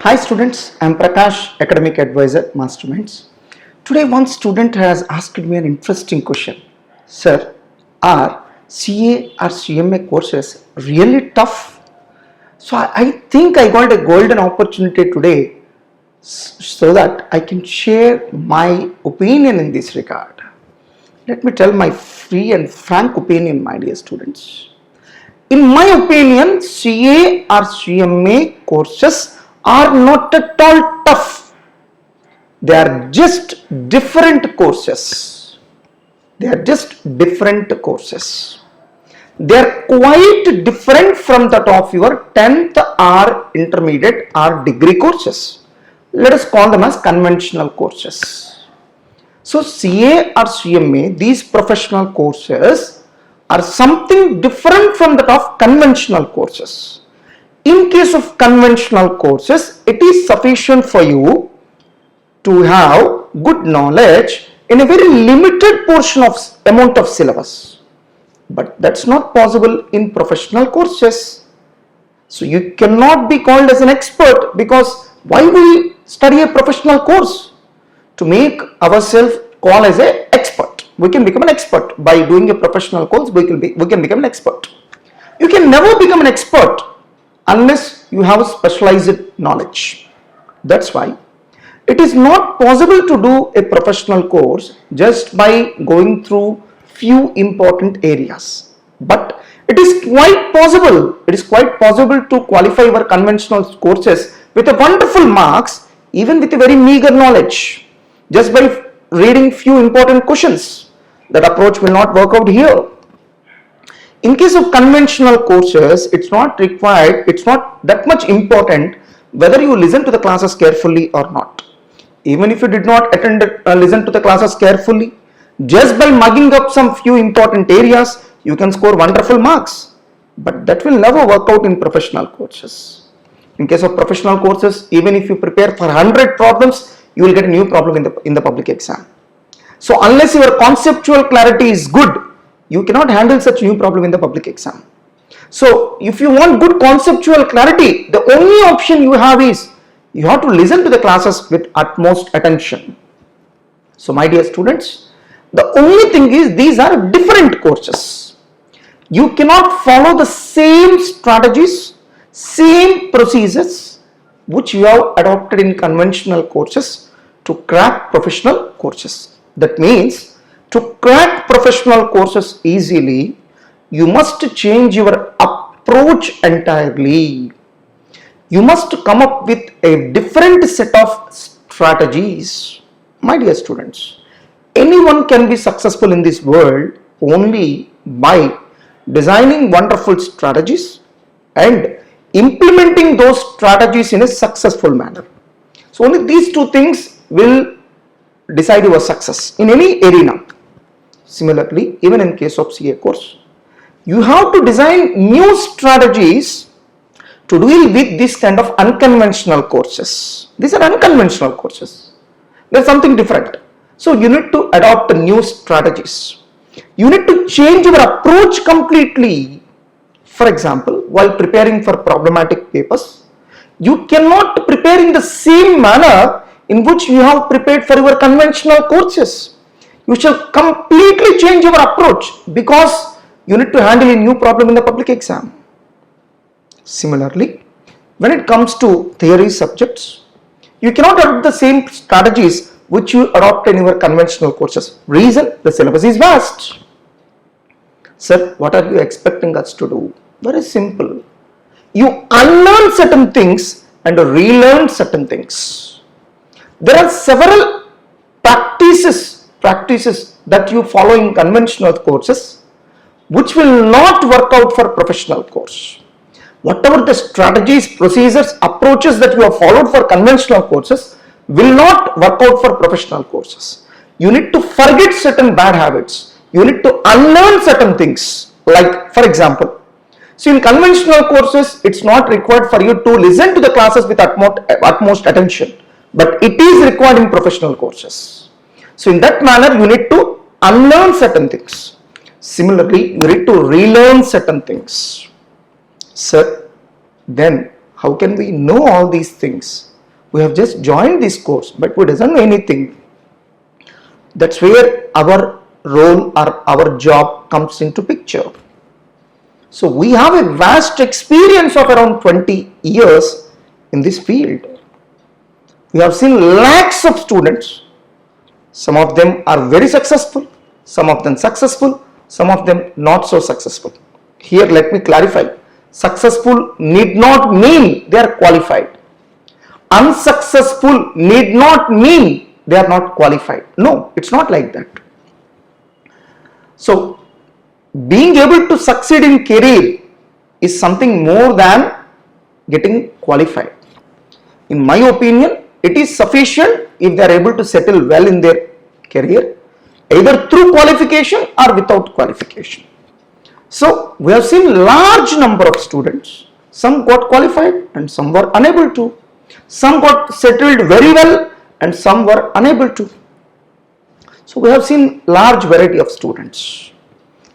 Hi students, I am Prakash, Academic Advisor, Masterminds. Today one student has asked me an interesting question. Sir, are CA or CMA courses really tough? So I think I got a golden opportunity today so that I can share my opinion in this regard. Let me tell my free and frank opinion, my dear students. In my opinion, CA or CMA courses are not at all tough. They are just different courses. They are just different courses. They are quite different from that of your 10th or intermediate or degree courses. Let us call them as conventional courses. So CA or CMA, these professional courses are something different from that of conventional courses. In case of conventional courses, it is sufficient for you to have good knowledge in a very limited portion of amount of syllabus. But that's not possible in professional courses. So you cannot be called as an expert, because why we study a professional course? To make ourselves call as an expert. We can become an expert by doing a professional course. We can become an expert. You can never become an expert unless you have specialized knowledge. That's why it is not possible to do a professional course just by going through few important areas. But it is quite possible. It is quite possible to qualify our conventional courses with a wonderful marks, even with a very meager knowledge, just by reading few important questions. That approach will not work out here. In case of conventional courses, it's not required, it's not that much important whether you listen to the classes carefully or not. Even if you did not listen to the classes carefully, just by mugging up some few important areas, you can score wonderful marks. But that will never work out in professional courses. In case of professional courses, even if you prepare for 100 problems, you will get a new problem in the public exam. So unless your conceptual clarity is good, you cannot handle such new problem in the public exam. So if you want good conceptual clarity, the only option you have is you have to listen to the classes with utmost attention. So my dear students, the only thing is these are different courses. You cannot follow the same strategies, same procedures which you have adopted in conventional courses to crack professional courses. That means to crack professional courses easily, you must change your approach entirely. You must come up with a different set of strategies. My dear students, anyone can be successful in this world only by designing wonderful strategies and implementing those strategies in a successful manner. So only these two things will decide your success in any arena. Similarly, even in case of CA course, you have to design new strategies to deal with this kind of unconventional courses. These are unconventional courses. There's something different. So you need to adopt new strategies. You need to change your approach completely. For example, while preparing for problematic papers, you cannot prepare in the same manner in which you have prepared for your conventional courses. You shall completely change your approach because you need to handle a new problem in the public exam. Similarly, when it comes to theory subjects, you cannot adopt the same strategies which you adopt in your conventional courses. Reason, the syllabus is vast. Sir, what are you expecting us to do? Very simple. You unlearn certain things and relearn certain things. There are several practices that you follow in conventional courses which will not work out for professional course. Whatever the strategies, procedures, approaches that you have followed for conventional courses will not work out for professional courses. You need to forget certain bad habits. You need to unlearn certain things. Like, for example, so in conventional courses, it's not required for you to listen to the classes with utmost attention, but it is required in professional courses. So in that manner, you need to unlearn certain things. Similarly, you need to relearn certain things. Sir, then how can we know all these things? We have just joined this course, but we doesn't know anything. That's where our role or our job comes into picture. So we have a vast experience of around 20 years in this field. We have seen lakhs of students. Some of them are very successful, some of them successful, some of them not so successful. Here let me clarify. Successful need not mean they are qualified. Unsuccessful need not mean they are not qualified. No, it's not like that. So being able to succeed in career is something more than getting qualified. In my opinion, it is sufficient if they are able to settle well in their career, either through qualification or without qualification. So we have seen large number of students. Some got qualified and some were unable to. Some got settled very well and some were unable to. So we have seen large variety of students.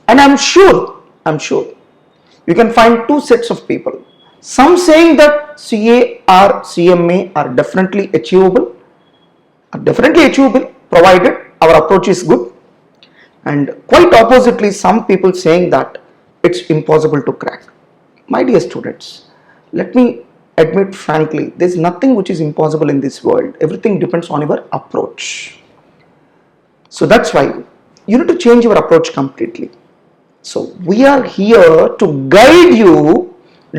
And I'm sure you can find two sets of people. Some saying that CA or CMA are definitely achievable provided our approach is good. And quite oppositely, some people saying that it's impossible to crack. My dear students, let me admit frankly, there's nothing which is impossible in this world. Everything depends on your approach. So that's why you need to change your approach completely. So we are here to guide you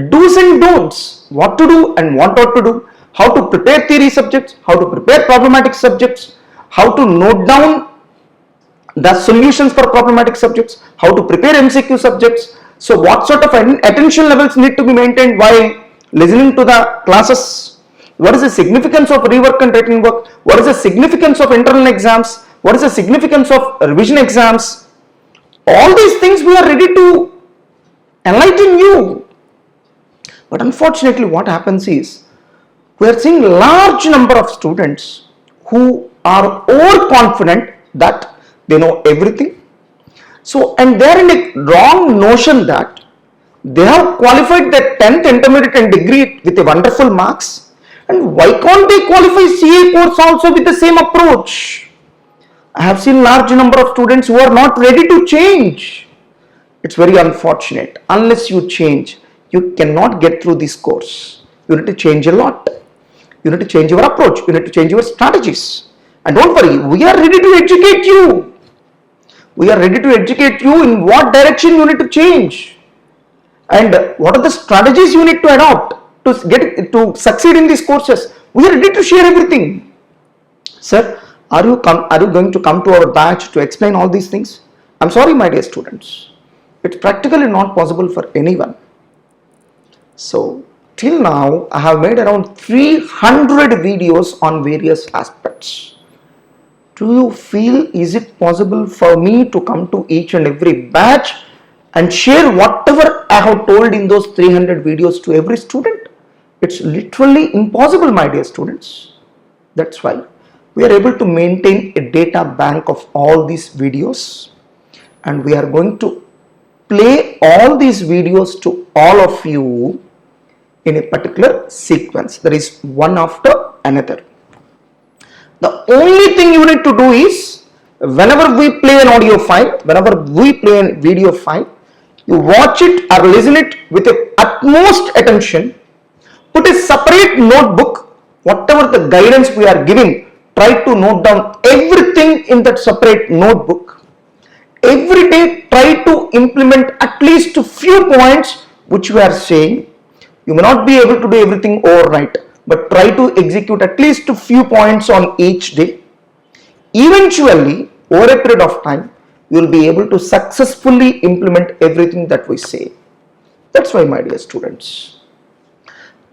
do's and don'ts, what to do and what not to do, how to prepare theory subjects, how to prepare problematic subjects, how to note down the solutions for problematic subjects, how to prepare MCQ subjects. So what sort of attention levels need to be maintained while listening to the classes? What is the significance of rework and written work? What is the significance of internal exams? What is the significance of revision exams? All these things we are ready to enlighten you. But unfortunately what happens is, we are seeing large number of students who are overconfident that they know everything. So, and they are in a wrong notion that they have qualified their 10th intermediate and degree with a wonderful marks, and why can't they qualify CA course also with the same approach? I have seen large number of students who are not ready to change. It's very unfortunate. Unless you change, you cannot get through this course. You need to change a lot. You need to change your approach. You need to change your strategies. And don't worry, we are ready to educate you. We are ready to educate you in what direction you need to change and what are the strategies you need to adopt to succeed in these courses. We are ready to share everything. Sir, are you going to come to our batch to explain all these things? I'm sorry, my dear students. It's practically not possible for anyone. So till now, I have made around 300 videos on various aspects. Do you feel, is it possible for me to come to each and every batch and share whatever I have told in those 300 videos to every student? It's literally impossible, my dear students. That's why we are able to maintain a data bank of all these videos, and we are going to play all these videos to all of you in a particular sequence, that is one after another. The only thing you need to do is, whenever we play an audio file, whenever we play a video file, you watch it or listen it with the utmost attention. Put a separate notebook, whatever the guidance we are giving, try to note down everything in that separate notebook. Every day try to implement at least a few points which we are saying. You may not be able to do everything overnight, but try to execute at least a few points on each day. Eventually, over a period of time, you will be able to successfully implement everything that we say. That's why, my dear students,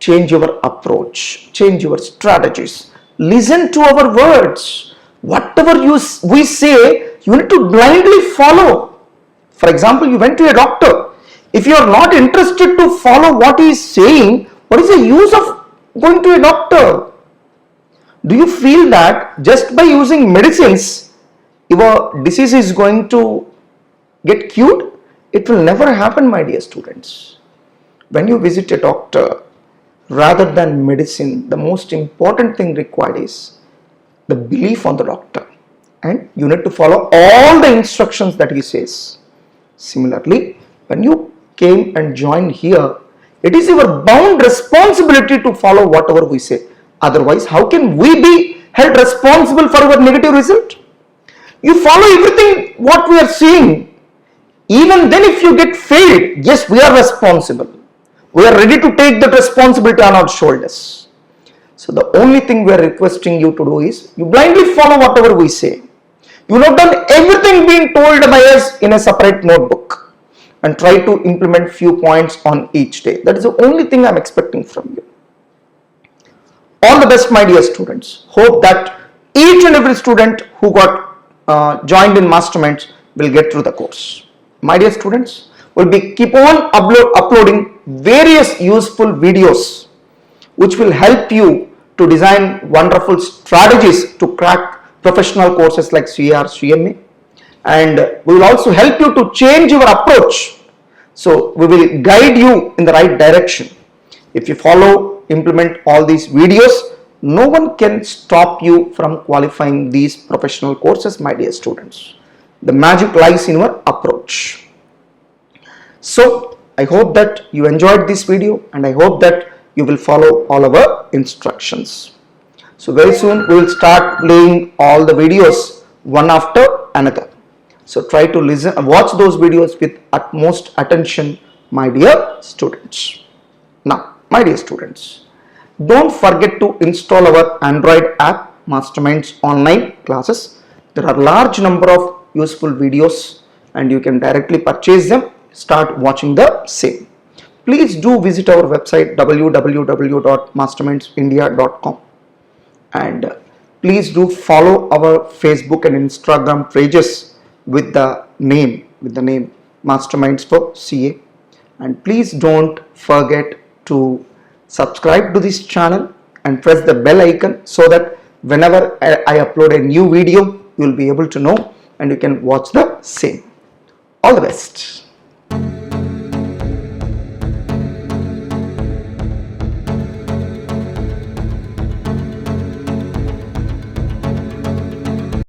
change your approach, change your strategies, listen to our words. Whatever we say, you need to blindly follow. For example, you went to a doctor. If you are not interested to follow what he is saying, what is the use of going to a doctor? Do you feel that just by using medicines, your disease is going to get cured? It will never happen, my dear students. When you visit a doctor, rather than medicine, the most important thing required is the belief on the doctor, and you need to follow all the instructions that he says. Similarly, when you came and joined here, it is your bound responsibility to follow whatever we say. Otherwise, how can we be held responsible for our negative result? You follow everything what we are seeing. Even then, if you get failed, yes, we are responsible. We are ready to take that responsibility on our shoulders. So the only thing we are requesting you to do is you blindly follow whatever we say. You have done everything being told by us in a separate notebook and try to implement few points on each day. That is the only thing I am expecting from you. All the best, my dear students. Hope that each and every student who got joined in Masterminds will get through the course. My dear students, we'll be keep on uploading various useful videos which will help you to design wonderful strategies to crack professional courses like CA or CMA, and we will also help you to change your approach. So we will guide you in the right direction. If you follow, implement all these videos, no one can stop you from qualifying these professional courses, my dear students. The magic lies in your approach. So I hope that you enjoyed this video, and I hope that you will follow all our instructions. So very soon we will start playing all the videos one after another. So try to watch those videos with utmost attention, my dear students. Now, my dear students, don't forget to install our Android app, Masterminds Online Classes. There are large number of useful videos and you can directly purchase them. Start watching the same. Please do visit our website www.mastermindsindia.com, and please do follow our Facebook and Instagram pages with the name Masterminds for CA, and please don't forget to subscribe to this channel and press the bell icon so that whenever I upload a new video, you will be able to know and you can watch the same. All the best.